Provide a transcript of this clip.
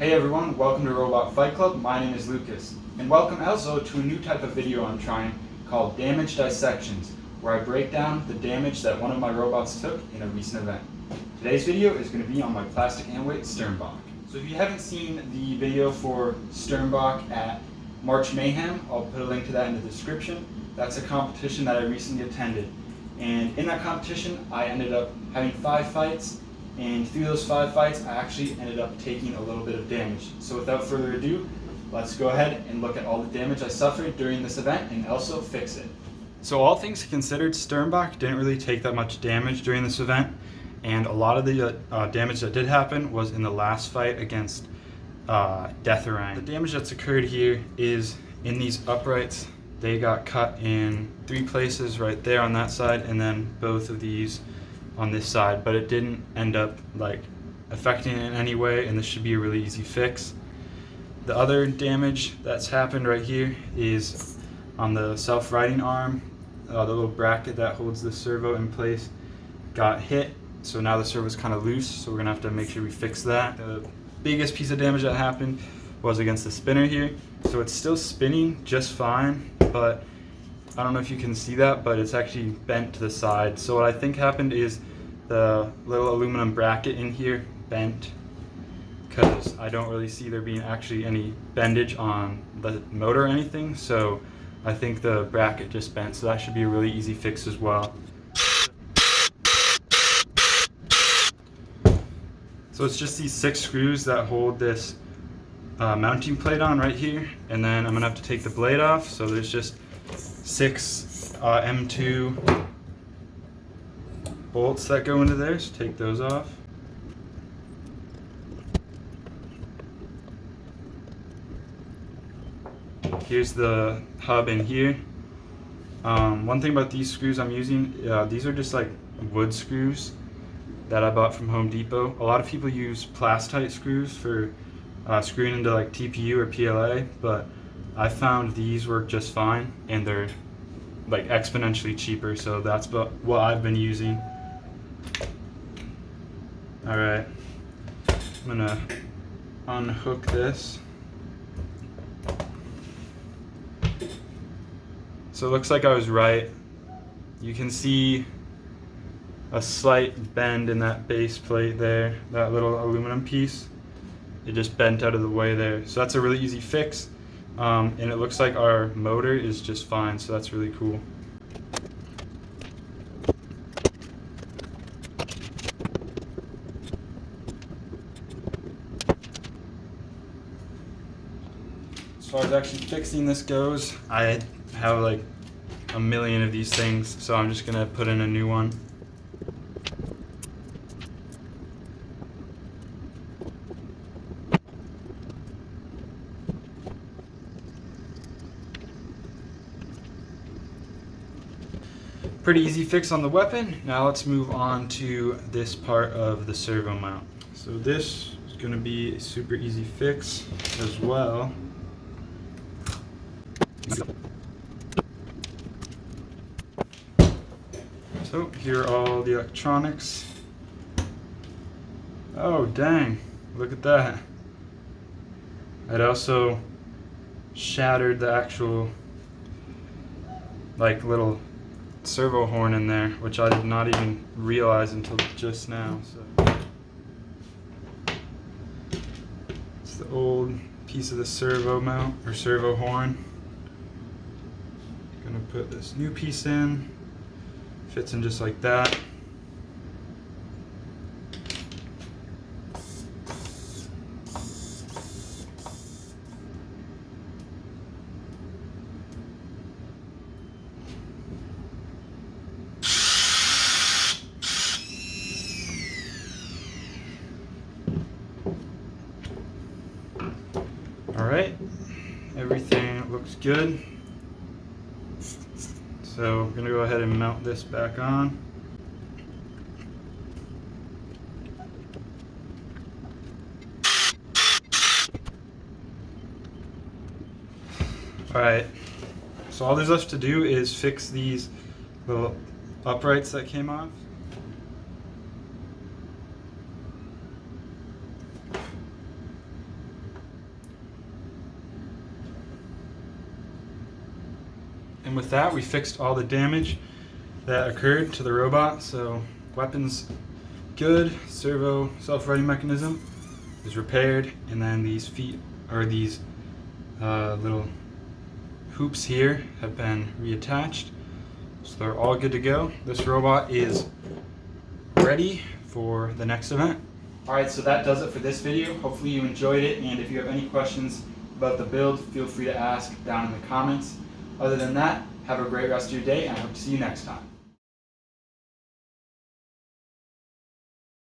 Hey everyone, welcome to Robot Fight Club. My name is Lucas. And welcome also to a new type of video I'm trying called Damage Dissections, where I break down the damage that one of my robots took in a recent event. Today's video is going to be on my plastic antweight Sturmböcke. So if you haven't seen the video for Sturmböcke at March Mayhem, I'll put a link to that in the description. That's a competition that I recently attended. And in that competition, I ended up having 5 fights. And through those 5 fights, I actually ended up taking a little bit of damage. So without further ado, let's go ahead and look at all the damage I suffered during this event and also fix it. So all things considered, Sturmböcke didn't really take that much damage during this event. And a lot of the damage that did happen was in the last fight against Deatherang. The damage that's occurred here is in these uprights. They got cut in 3 places right there on that side, and then both of these on this side, but it didn't end up affecting it in any way, and this should be a really easy fix. The other damage that's happened right here is on the self-righting arm. The little bracket that holds the servo in place got hit, so now the servo's kind of loose, so we're gonna have to make sure we fix that. The biggest piece of damage that happened was against the spinner here. So it's still spinning just fine, but I don't know if you can see that, but it's actually bent to the side. So what I think happened is the little aluminum bracket in here bent, because I don't really see there being actually any bendage on the motor or anything. So I think the bracket just bent, so that should be a really easy fix as well. So it's just these 6 screws that hold this mounting plate on right here, and then I'm gonna have to take the blade off. So there's just 6 M2 bolts that go into there, so take those off. Here's the hub in here. One thing about these screws I'm using, these are just like wood screws that I bought from Home Depot. A lot of people use Plastite screws for screwing into like TPU or PLA, but I found these work just fine, and they're like exponentially cheaper, so that's what I've been using. Alright, I'm gonna unhook this. So it looks like I was right. You can see a slight bend in that base plate there, that little aluminum piece. It just bent out of the way there. So that's a really easy fix. And it looks like our motor is just fine, so that's really cool. As far as actually fixing this goes, I have like a million of these things, so I'm just gonna put in a new one. Pretty easy fix on the weapon. Now let's move on to this part of the servo mount. So this is going to be a super easy fix as well. So here are all the electronics. Oh dang, look at that. It also shattered the actual little servo horn in there, which I did not even realize until just now. So it's the old piece of the servo mount or servo horn. Gonna put this new piece in. Fits in just like that. Alright, everything looks good. So I'm going to go ahead and mount this back on. Alright, so all there's left to do is fix these little uprights that came off. And with that, we fixed all the damage that occurred to the robot. So weapons good, servo self-righting mechanism is repaired, and then these feet, or these little hoops here, have been reattached. So they're all good to go. This robot is ready for the next event. Alright, so that does it for this video. Hopefully you enjoyed it, and if you have any questions about the build, feel free to ask down in the comments. Other than that, have a great rest of your day, and I hope to see you next time.